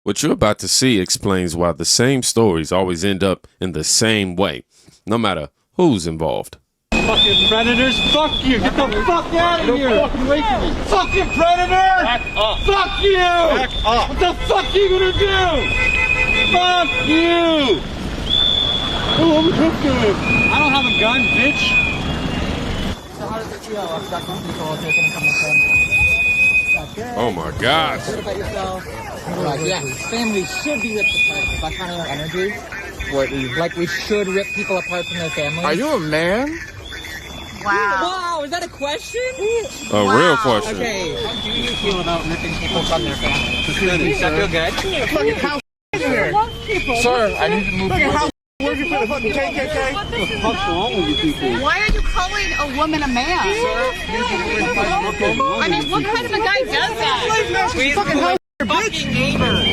What you're about to see explains why the same stories always end up in the same way, no matter who's involved. Fucking predators, fuck you! Get the fuck out of here! Fucking away from me! Fucking predator! Back up! Fuck you! Back up! What the fuck you gonna do? Fuck you! Oh, I'm a tough guy. I don't have a gun, bitch. So how does it feel? I've got some people taking a couple of Oh my God! What about yourself? Yeah, families should be ripped apart. That kind of energy. Like we should rip people apart from their families. Are you a man? Wow, is that a question? A real question. Okay, how do you feel about ripping people from their families? Does that feel good? Fucking house here. Sir, I need to move. Fucking house. Where'd you put a fucking KKK? What the fuck's wrong with you people? Why are you calling a woman a man? I mean, what kind of a guy does that? Please, fucking house, bitch. Neighbor.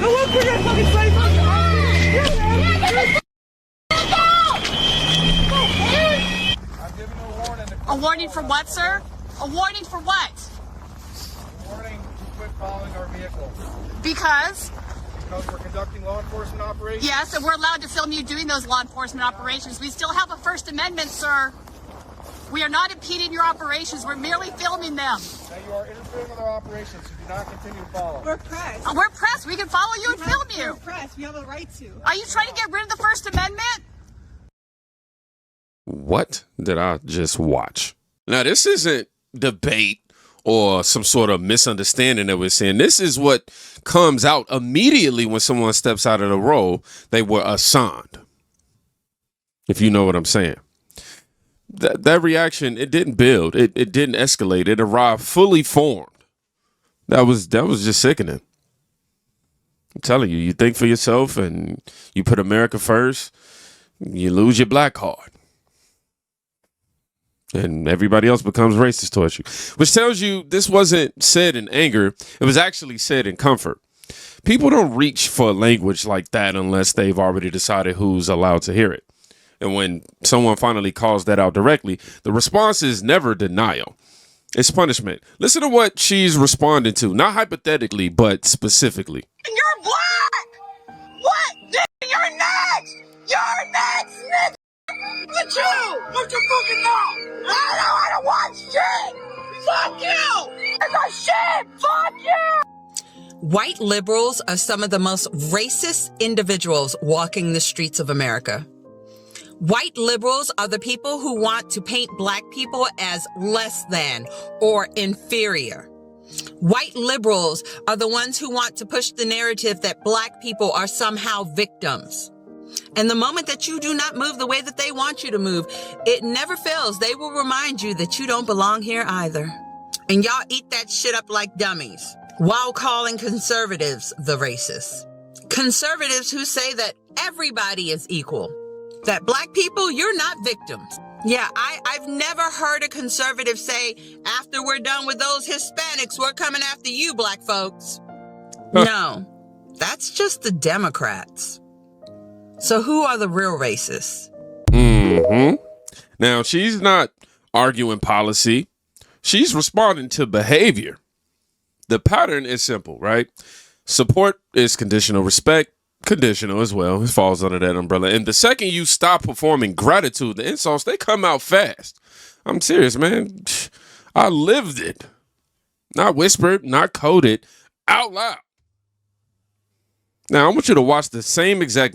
Go look for your fucking slave. A warning for what, sir? A warning for what? A warning to quit following our vehicle. Because? Because we're conducting law enforcement operations. Yes, and we're allowed to film you doing those law enforcement operations. We still have a First Amendment, sir. We are not impeding your operations. We're merely filming them. Now you are interfering with our operations, so do not continue to follow. We're press. We're press. We can follow you and film you. We're press. We have a right to. Are you trying to get rid of the First Amendment? What did I just watch? Now, this isn't debate or some sort of misunderstanding that we're saying. This is what comes out immediately when someone steps out of the role they were assigned. If you know what I'm saying. That reaction, it didn't build. It didn't escalate. It arrived fully formed. That was just sickening. I'm telling you, you think for yourself and you put America first, you lose your black card. And everybody else becomes racist towards you, which tells you this wasn't said in anger. It was actually said in comfort. People don't reach for language like that unless they've already decided who's allowed to hear it. And when someone finally calls that out directly, the response is never denial. It's punishment. Listen to what she's responding to, not hypothetically, but specifically. You're black! What? You're next! You're next, nigga! Look at you! What's your fucking mouth? I don't want to watch shit! Fuck you! It's a shit! Fuck you! White liberals are some of the most racist individuals walking the streets of America. White liberals are the people who want to paint black people as less than or inferior. White liberals are the ones who want to push the narrative that black people are somehow victims. And the moment that you do not move the way that they want you to move, it never fails. They will remind you that you don't belong here either. And y'all eat that shit up like dummies while calling conservatives the racists. Conservatives who say that everybody is equal, that black people, you're not victims. Yeah, I've never heard a conservative say, after we're done with those Hispanics, we're coming after you, black folks. No, that's just the Democrats. So who are the real racists? Now, she's not arguing policy. She's responding to behavior. The pattern is simple, right? Support is conditional. Respect, conditional as well. It falls under that umbrella. And the second you stop performing gratitude, the insults, they come out fast. I'm serious, man. I lived it. Not whispered, not coded, out loud. Now, I want you to watch how the same exact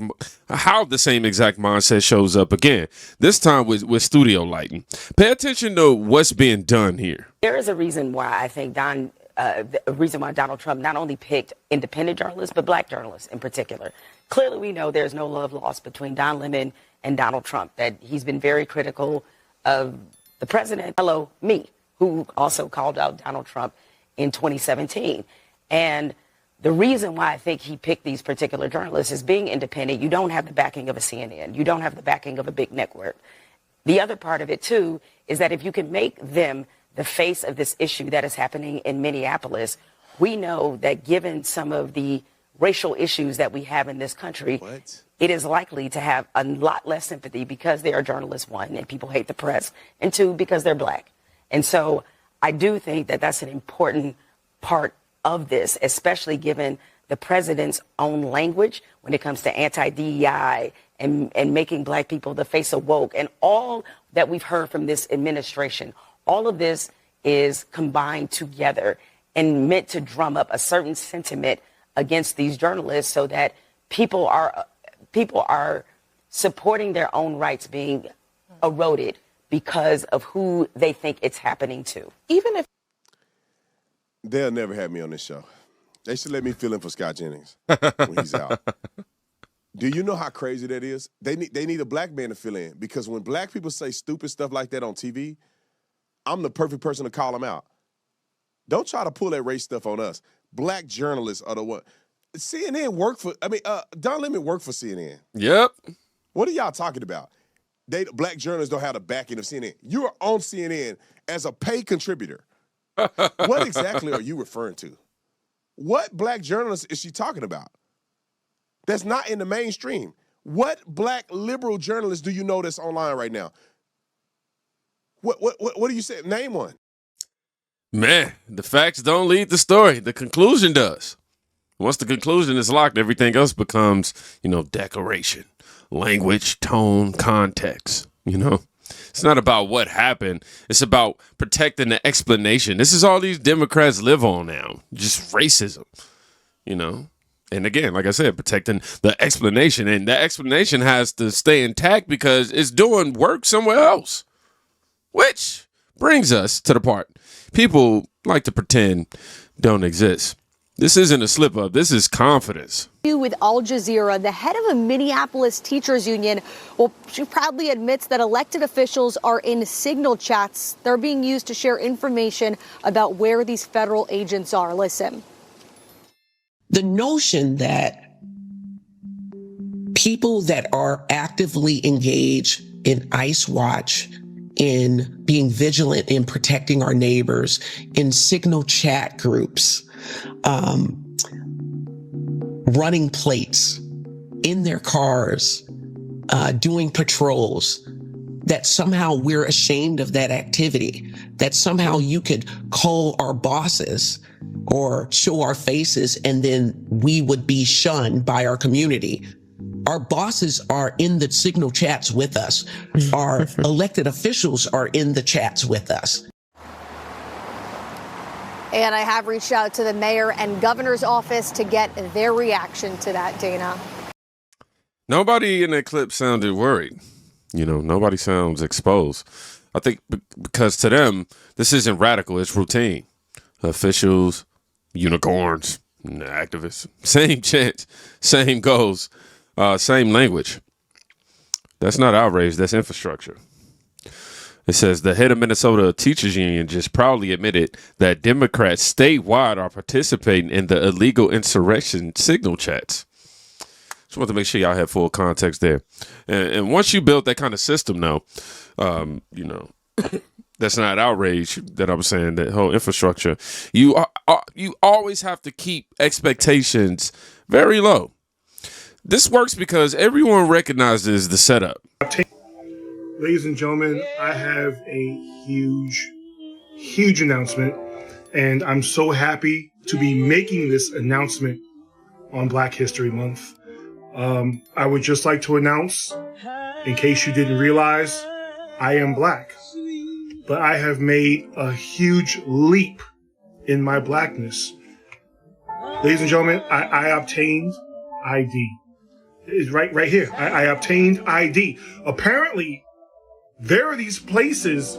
mindset shows up again, this time with studio lighting. Pay attention to what's being done here. There is a reason why I think Donald Trump not only picked independent journalists, but black journalists in particular. Clearly, we know there's no love lost between Don Lemon and Donald Trump, that he's been very critical of the president, who also called out Donald Trump in 2017. And the reason why I think he picked these particular journalists is being independent. You don't have the backing of a CNN. You don't have the backing of a big network. The other part of it, too, is that if you can make them the face of this issue that is happening in Minneapolis, we know that given some of the racial issues that we have in this country, it is likely to have a lot less sympathy because they are journalists, one, and people hate the press, and two, because they're black. And so I do think that that's an important part of this, especially given the president's own language when it comes to anti-DEI and making black people the face of woke, and all that we've heard from this administration. All of this is combined together and meant to drum up a certain sentiment against these journalists so that people are supporting their own rights being eroded because of who they think it's happening to. Even if they'll never have me on this show. They should let me fill in for Scott Jennings when he's out. Do you know how crazy that is? They need a black man to fill in, because when black people say stupid stuff like that on TV, I'm the perfect person to call them out. Don't try to pull that race stuff on us. Black journalists are the one. CNN Don Lemon worked for CNN. Yep. What are y'all talking about? Black journalists don't have the backing of CNN. You are on CNN as a paid contributor. What exactly are you referring to? What black journalist is she talking about? That's not in the mainstream. What black liberal journalist do you know that's online right now? What do you say? Name one. Man, the facts don't lead the story. The conclusion does. Once the conclusion is locked, everything else becomes, decoration, language, tone, context, It's not about what happened. It's about protecting the explanation. This is all these Democrats live on now. Just racism, And again, like I said, protecting the explanation. And the explanation has to stay intact because it's doing work somewhere else. Which brings us to the part people like to pretend don't exist. This isn't a slip up. This is confidence. With Al Jazeera, the head of a Minneapolis teachers union, she proudly admits that elected officials are in signal chats. They're being used to share information about where these federal agents are. Listen. The notion that people that are actively engaged in ICE Watch, in being vigilant in protecting our neighbors, in signal chat groups, running plates in their cars, doing patrols, that somehow we're ashamed of that activity, that somehow you could call our bosses or show our faces and then we would be shunned by our community. Our bosses are in the signal chats with us. Our elected officials are in the chats with us. And I have reached out to the mayor and governor's office to get their reaction to that, Dana. Nobody in that clip sounded worried. Nobody sounds exposed. I think because to them, this isn't radical. It's routine. Officials, unicorns, activists, same chance, same goals, same language. That's not outrage. That's infrastructure. It says the head of Minnesota Teachers Union just proudly admitted that Democrats statewide are participating in the illegal insurrection signal chats. Just want to make sure y'all have full context there. And once you build that kind of system, though, that's not outrage that I was saying, that whole infrastructure. You always have to keep expectations very low. This works because everyone recognizes the setup. Ladies and gentlemen, I have a huge announcement, and I'm so happy to be making this announcement on Black History Month. I would just like to announce, in case you didn't realize, I am Black, but I have made a huge leap in my Blackness. Ladies and gentlemen, I obtained ID. It's right here. I obtained ID. Apparently, there are these places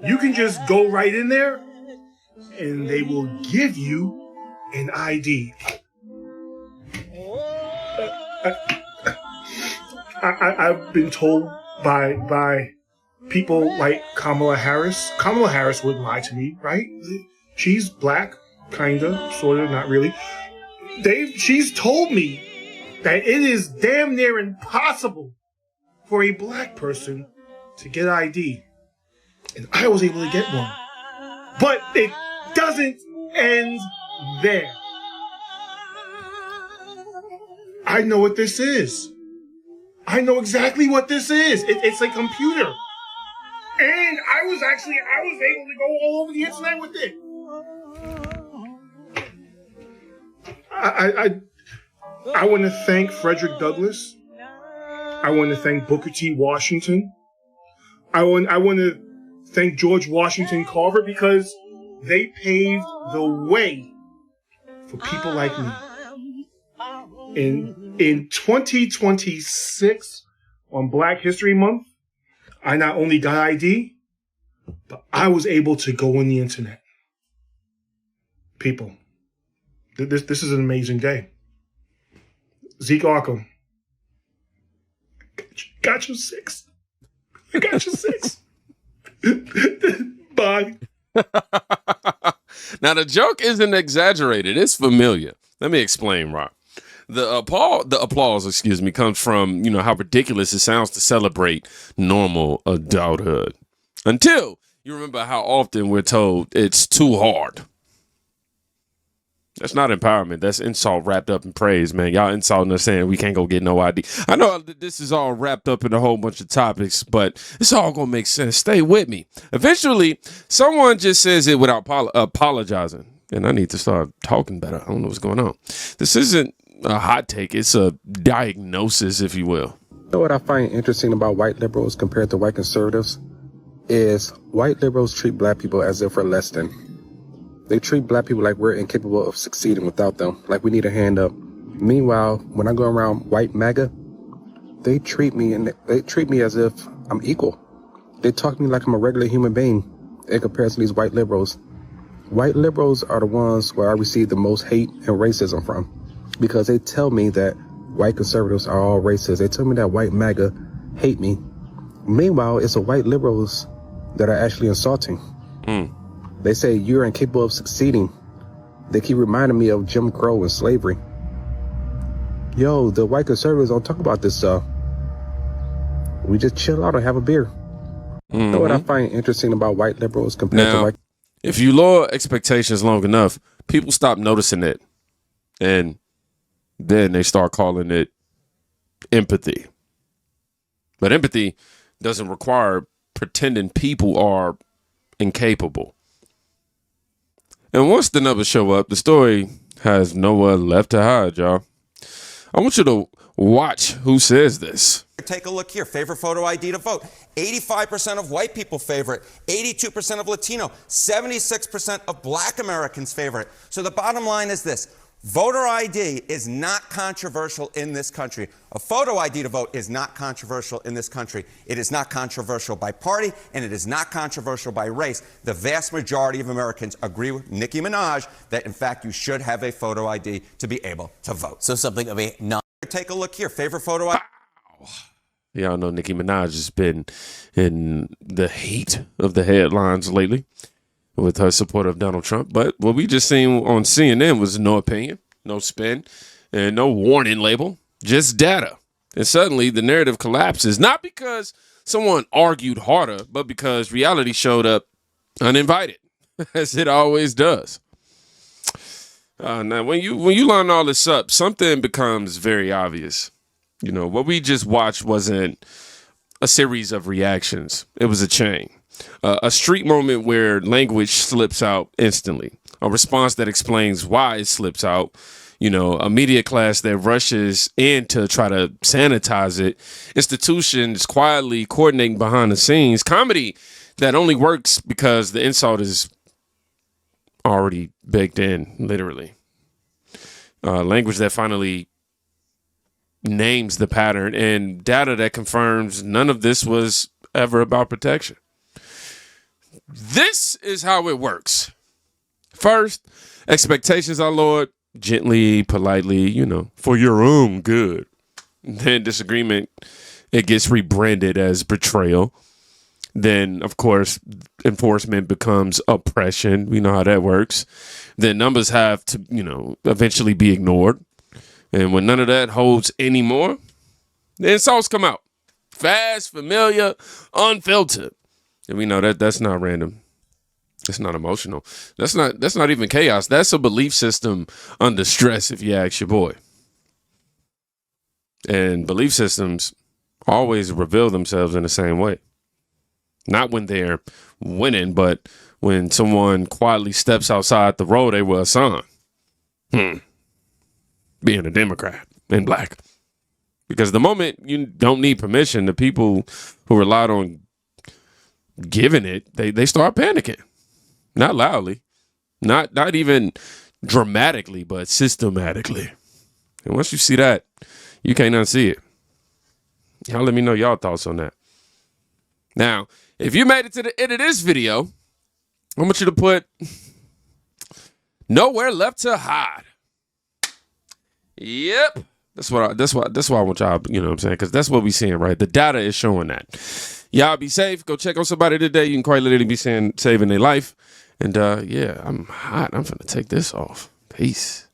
you can just go right in there and they will give you an ID. I've been told by people like Kamala Harris. Kamala Harris wouldn't lie to me, right? She's Black, kinda, sorta, not really. She's told me that it is damn near impossible for a Black person to get ID. And I was able to get one. But it doesn't end there. I know what this is. I know exactly what this is. It's a computer. And I was able to go all over the internet with it. I want to thank Frederick Douglass. I want to thank Booker T. Washington. I want to thank George Washington Carver, because they paved the way for people like me. In 2026, on Black History Month, I not only got ID, but I was able to go on the internet. People, this is an amazing day. Zeke Arkham, got you 6. I got you 6. Bye. Now, the joke isn't exaggerated. It's familiar. Let me explain, Rock. The applause, comes from, how ridiculous it sounds to celebrate normal adulthood. Until you remember how often we're told it's too hard. That's not empowerment. That's insult wrapped up in praise, man. Y'all insulting us saying we can't go get no ID. I know this is all wrapped up in a whole bunch of topics, but it's all going to make sense. Stay with me. Eventually, someone just says it without apologizing. And I need to start talking better. I don't know what's going on. This isn't a hot take. It's a diagnosis, if you will. You know what I find interesting about white liberals compared to white conservatives is white liberals treat black people as if we're less than. They treat black people like we're incapable of succeeding without them, like we need a hand up. Meanwhile, when I go around white MAGA, they treat me as if I'm equal. They talk to me like I'm a regular human being in comparison to these white liberals. White liberals are the ones where I receive the most hate and racism from, because they tell me that white conservatives are all racist. They tell me that white MAGA hate me. Meanwhile, it's the white liberals that are actually insulting. They say you're incapable of succeeding. They keep reminding me of Jim Crow and slavery. Yo, the white conservatives don't talk about this stuff. We just chill out and have a beer. You know what I find interesting about white liberals compared to white... If you lower expectations long enough, people stop noticing it. And then they start calling it empathy. But empathy doesn't require pretending people are incapable. And once the numbers show up, the story has nowhere left to hide, y'all. I want you to watch who says this. Take a look here. Favorite photo ID to vote. 85% of white people favor it. 82% of Latino. 76% of Black Americans favor it. So the bottom line is this. Voter ID is not controversial in this country. A photo ID to vote is not controversial in this country. It is not controversial by party, and it is not controversial by race. The vast majority of Americans agree with Nicki Minaj that, in fact, you should have a photo ID to be able to vote. So something of a non... Take a look here. Favorite photo ID... Y'all know Nicki Minaj has been in the heat of the headlines lately with her support of Donald Trump. But what we just seen on CNN was no opinion, no spin, and no warning label, just data. And suddenly the narrative collapses, not because someone argued harder, but because reality showed up uninvited, as it always does. Now, when you line all this up, something becomes very obvious. You know, what we just watched wasn't a series of reactions. It was a chain. A street moment where language slips out instantly. A response that explains why it slips out. You know, a media class that rushes in to try to sanitize it. Institutions quietly coordinating behind the scenes. Comedy that only works because the insult is already baked in, literally. Language that finally names the pattern, and data that confirms none of this was ever about protection. This is how it works. First, expectations are lowered gently, politely, you know, for your own good. Then disagreement, it gets rebranded as betrayal. Then, of course, enforcement becomes oppression. We know how that works. Then numbers have to, you know, eventually be ignored. And when none of that holds anymore, the insults come out. Fast, familiar, unfiltered. And we know that that's not random. That's not emotional. That's not even chaos. That's a belief system under stress, if you ask your boy. And belief systems always reveal themselves in the same way. Not when they're winning, but when someone quietly steps outside the role they were assigned. being a Democrat and black. Because the moment you don't need permission, the people who relied on giving it, they start panicking. Not loudly, not even dramatically, but systematically. And once you see that, you can't unsee it. Y'all let me know y'all thoughts on that. Now, if you made it to the end of this video, I want you to put nowhere left to hide. Yep. That's why I want y'all, you know what I'm saying? Because that's what we seeing, right? The data is showing that. Y'all be safe. Go check on somebody today. You can quite literally be saving their life. And yeah, I'm hot. I'm finna take this off. Peace.